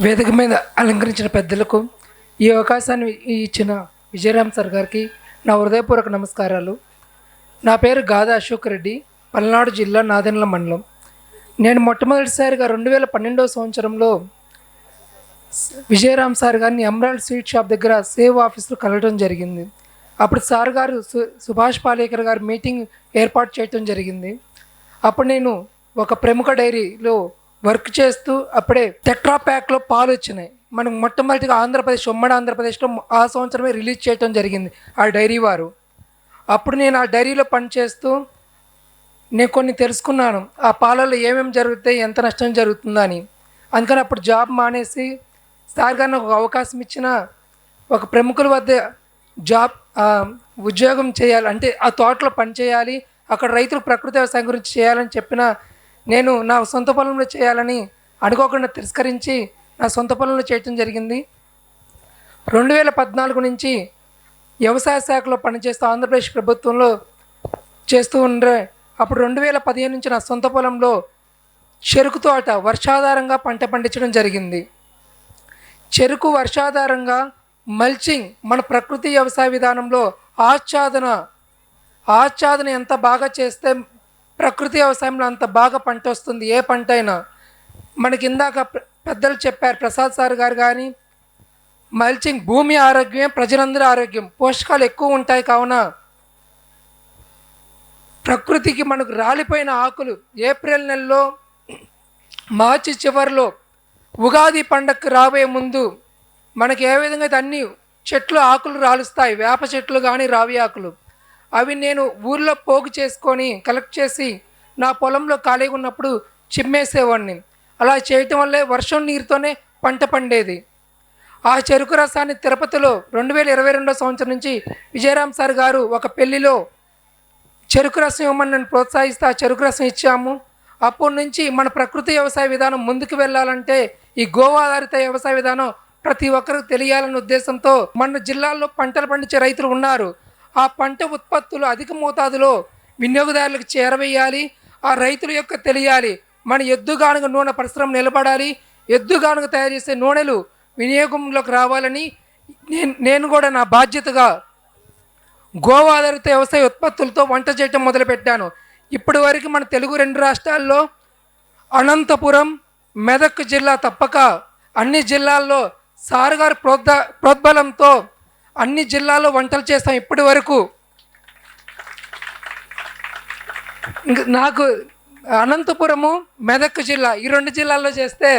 వేదిక మీద అలంకరించిన పెద్దలకు ఈ అవకాశాన్ని ఇచ్చిన విజయరామ్ సార్ గారికి నా హృదయపూర్వక నమస్కారాలు. నా పేరు గాదా అశోక్ రెడ్డి, పల్నాడు జిల్లా నాదెండ్ల మండలం. నేను మొట్టమొదటిసారిగా 2012 సంవత్సరంలో విజయరామ్ సార్ గారిని ఎమరాల్డ్ స్వీట్ షాప్ దగ్గర సేవ్ ఆఫీస్లో కలవడం జరిగింది. అప్పుడు సార్ గారు సుభాష్ పాలేకర్ గారు మీటింగ్ ఏర్పాటు చేయడం జరిగింది. అప్పుడు నేను ఒక ప్రముఖ డైరీలో వర్క్ చేస్తూ అప్పుడే టెట్రా ప్యాక్లో పాలు వచ్చినాయి. మనకు మొట్టమొదటిగా ఉమ్మడి ఆంధ్రప్రదేశ్లో ఆ సంవత్సరమే రిలీజ్ చేయడం జరిగింది ఆ డైరీ వారు. అప్పుడు నేను ఆ డైరీలో పనిచేస్తూ నేను కొన్ని తెలుసుకున్నాను, ఆ పాలలో ఏమేమి జరుగుతాయి, ఎంత నష్టం జరుగుతుందని. అందుకని అప్పుడు జాబ్ మానేసి సార్ గారిని ఒక అవకాశం ఇచ్చిన ఒక ప్రముఖుల వద్ద ఉద్యోగం చేయాలి, అంటే ఆ తోటలో పని చేయాలి, అక్కడ రైతులు ప్రకృతి వ్యవసాయం గురించి చేయాలని చెప్పిన నేను నా సొంత పొలంలో చేయాలని అనుకోకుండా తిరస్కరించి నా సొంత పొలంలో చేయటం జరిగింది. 2014 నుంచి వ్యవసాయ శాఖలో పనిచేస్తూ ఆంధ్రప్రదేశ్ ప్రభుత్వంలో చేస్తూ ఉండే అప్పుడు 2015 నుంచి నా సొంత పొలంలో చెరుకు తోట వర్షాధారంగా పంట పండించడం జరిగింది. చెరుకు వర్షాధారంగా మల్చింగ్ మన ప్రకృతి వ్యవసాయ విధానంలో ఆచ్ఛాదన ఎంత బాగా చేస్తే ప్రకృతి వ్యవసాయంలో అంత బాగా పంట వస్తుంది. ఏ పంట అయినా మనకి ఇందాక పెద్దలు చెప్పారు, ప్రసాద్ సార్ గారు కానీ, మల్చింగ్ భూమి ఆరోగ్యం, ప్రజలందరి ఆరోగ్యం, పోషకాలు ఎక్కువ ఉంటాయి. కావున ప్రకృతికి మనకు రాలిపోయిన ఆకులు ఏప్రిల్ నెలలో, మార్చి చివరిలో ఉగాది పండగకు రాబోయే ముందు మనకి ఏ విధంగా అయితే అన్ని చెట్లు ఆకులు రాలుస్తాయి, వేప చెట్లు కానీ రావి ఆకులు, అవి నేను ఊర్లో పోగు చేసుకొని కలెక్ట్ చేసి నా పొలంలో ఖాళీగా ఉన్నప్పుడు చిమ్మేసేవాడిని. అలా చేయటం వల్లే వర్షం నీరుతోనే పంట పండేది. ఆ చెరుకు రసాన్ని తిరుపతిలో 2022 సంవత్సరం నుంచి విజయరామ్ సార్ గారు ఒక పెళ్లిలో చెరుకు రసం ఇవ్వమని నన్ను ప్రోత్సహిస్తే ఆ చెరుకు రసం ఇచ్చాము. అప్పటి నుంచి మన ప్రకృతి వ్యవసాయ విధానం ముందుకు వెళ్ళాలంటే ఈ గోవా ఆధారిత వ్యవసాయ విధానం ప్రతి ఒక్కరికి తెలియాలనే ఉద్దేశంతో మన జిల్లాల్లో పంటలు పండించే రైతులు ఉన్నారు. ఆ పంట ఉత్పత్తులు అధిక మోతాదులో వినియోగదారులకు చేరవేయాలి, ఆ రైతుల యొక్క తెలియాలి. మన ఎద్దుగానుగ నూనె పరిశ్రమ నిలబడాలి, ఎద్దుగానుగ తయారు చేసే నూనెలు వినియోగంలోకి రావాలని నేను కూడా నా బాధ్యతగా గోవా ఆధారిత వ్యవసాయ ఉత్పత్తులతో వంట చేయటం మొదలుపెట్టాను. ఇప్పటి వరకు మన తెలుగు 2 రాష్ట్రాల్లో అనంతపురం, మెదక్ జిల్లా తప్పక అన్ని జిల్లాల్లో సార్ గారి ప్రోద్బలంతో అన్ని జిల్లాల్లో వంటలు చేస్తాం. ఇప్పటి వరకు నాకు అనంతపురము, మెదక్ జిల్లా ఈ 2 జిల్లాల్లో చేస్తే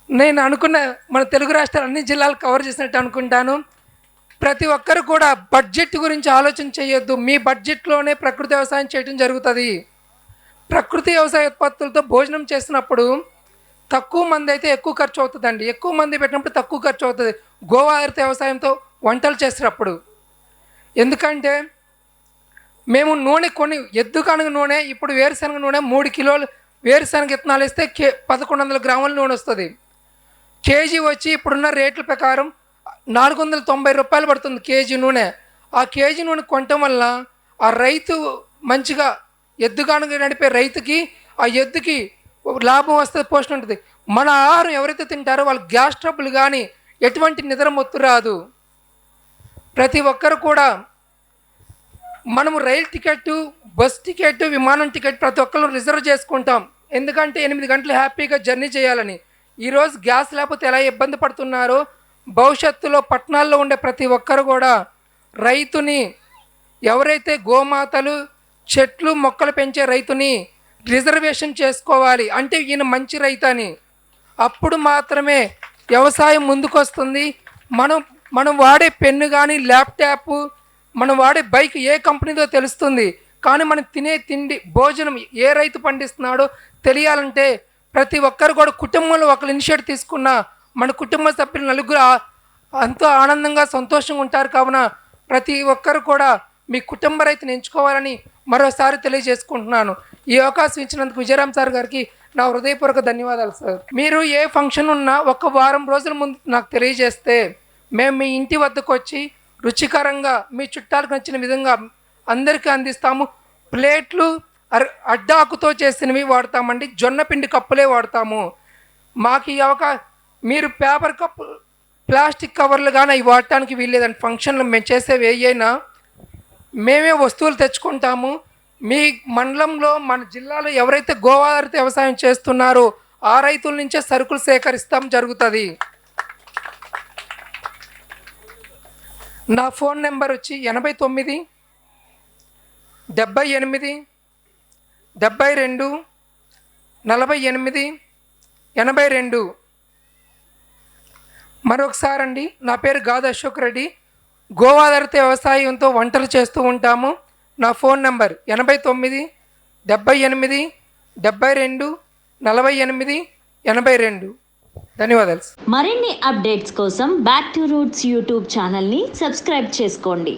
నేను అనుకున్న మన తెలుగు రాష్ట్రాలు అన్ని జిల్లాలు కవర్ చేసినట్టు అనుకుంటాను. ప్రతి ఒక్కరు కూడా బడ్జెట్ గురించి ఆలోచన చేయొద్దు, మీ బడ్జెట్లోనే ప్రకృతి వ్యవసాయం చేయడం జరుగుతుంది. ప్రకృతి వ్యవసాయ ఉత్పత్తులతో భోజనం చేసినప్పుడు తక్కువ మంది అయితే ఎక్కువ ఖర్చు అవుతుందండి, ఎక్కువ మంది పెట్టినప్పుడు తక్కువ ఖర్చు అవుతుంది గోవా ఆధారిత వ్యవసాయంతో వంటలు చేసేటప్పుడు. ఎందుకంటే మేము నూనె ఎద్దుగానుగ నూనె, ఇప్పుడు వేరుశనగ నూనె 3 కిలోలు వేరుశనగ విత్తనాలు వేస్తే 1100 గ్రాముల నూనె వస్తుంది. కేజీ వచ్చి ఇప్పుడున్న రేట్ల ప్రకారం 490 రూపాయలు పడుతుంది కేజీ నూనె. ఆ కేజీ నూనె కొనటం వల్ల ఆ రైతు మంచిగా ఎద్దుగానుగ నడిపే రైతుకి ఆ ఎద్దుకి లాభం వస్తుంది, పోషణ ఉంటుంది. మన ఆహారం ఎవరైతే తింటారో వాళ్ళకి గ్యాస్ ట్రబుల్ కానీ ఎటువంటి నిద్ర మొత్తు రాదు. ప్రతి ఒక్కరు కూడా మనము రైలు టికెట్, బస్ టికెట్, విమానం టికెట్ ప్రతి ఒక్కరు రిజర్వ్ చేసుకుంటాం. ఎందుకంటే 8 గంటలు హ్యాపీగా జర్నీ చేయాలని. ఈరోజు గ్యాస్ లేకపోతే ఎలా ఇబ్బంది పడుతున్నారో భవిష్యత్తులో పట్టణాల్లో ఉండే ప్రతి ఒక్కరు కూడా రైతుని, ఎవరైతే గోమాతలు, చెట్లు, మొక్కలు పెంచే రైతుని రిజర్వేషన్ చేసుకోవాలి. అంటే ఈయన మంచి రైతు అని. అప్పుడు మాత్రమే వ్యవసాయం ముందుకు వస్తుంది. మనం వాడే పెన్ను కానీ, ల్యాప్టాప్, మనం వాడే బైక్ ఏ కంపెనీదో తెలుస్తుంది. కానీ మనం తినే తిండి, భోజనం ఏ రైతు పండిస్తున్నాడో తెలియాలంటే ప్రతి ఒక్కరు కూడా కుటుంబంలో ఒకరు ఇనిషియేటివ్ తీసుకున్న మన కుటుంబ సభ్యులు నలుగురు ఎంతో ఆనందంగా సంతోషంగా ఉంటారు. కావున ప్రతి ఒక్కరు కూడా మీ కుటుంబ రైతుని ఎంచుకోవాలని మరోసారి తెలియజేసుకుంటున్నాను. ఈ అవకాశం ఇచ్చినందుకు విజయరామ్ సార్ గారికి నా హృదయపూర్వక ధన్యవాదాలు సార్. మీరు ఏ ఫంక్షన్ ఉన్నా ఒక వారం రోజుల ముందు నాకు తెలియజేస్తే మేము మీ ఇంటి వద్దకు వచ్చి రుచికరంగా మీ చుట్టాలకు నచ్చిన విధంగా అందరికీ అందిస్తాము. ప్లేట్లు అడ్డాకుతో చేసినవి వాడతామండి, జొన్న పిండి కప్పులే వాడతాము. మాకు ఈ మీరు పేపర్ కప్పు ప్లాస్టిక్ కవర్లు కానీ అవి వాడటానికి వీల్లేదండి. ఫంక్షన్లో మేము చేసేవి ఏవైనా మేమే వస్తువులు తెచ్చుకుంటాము. మీ మండలంలో మన జిల్లాలో ఎవరైతే గోవాధారిత వ్యవసాయం చేస్తున్నారో ఆ రైతుల నుంచే సరుకులు సేకరిస్తాం జరుగుతుంది. నా ఫోన్ నెంబర్ వచ్చి 89 78 72 48 82. మరొకసారి అండి, నా పేరు గాదు అశోక్ రెడ్డి. గోవాధారిత వ్యవసాయంతో వంటలు చేస్తూ ఉంటాము. నా ఫోన్ నెంబర్ 89 78 72 48 82. ధన్యవాదాలు. మరిన్ని అప్డేట్స్ కోసం బ్యాక్ టు రూట్స్ యూట్యూబ్ ఛానల్ని సబ్స్క్రైబ్ చేసుకోండి.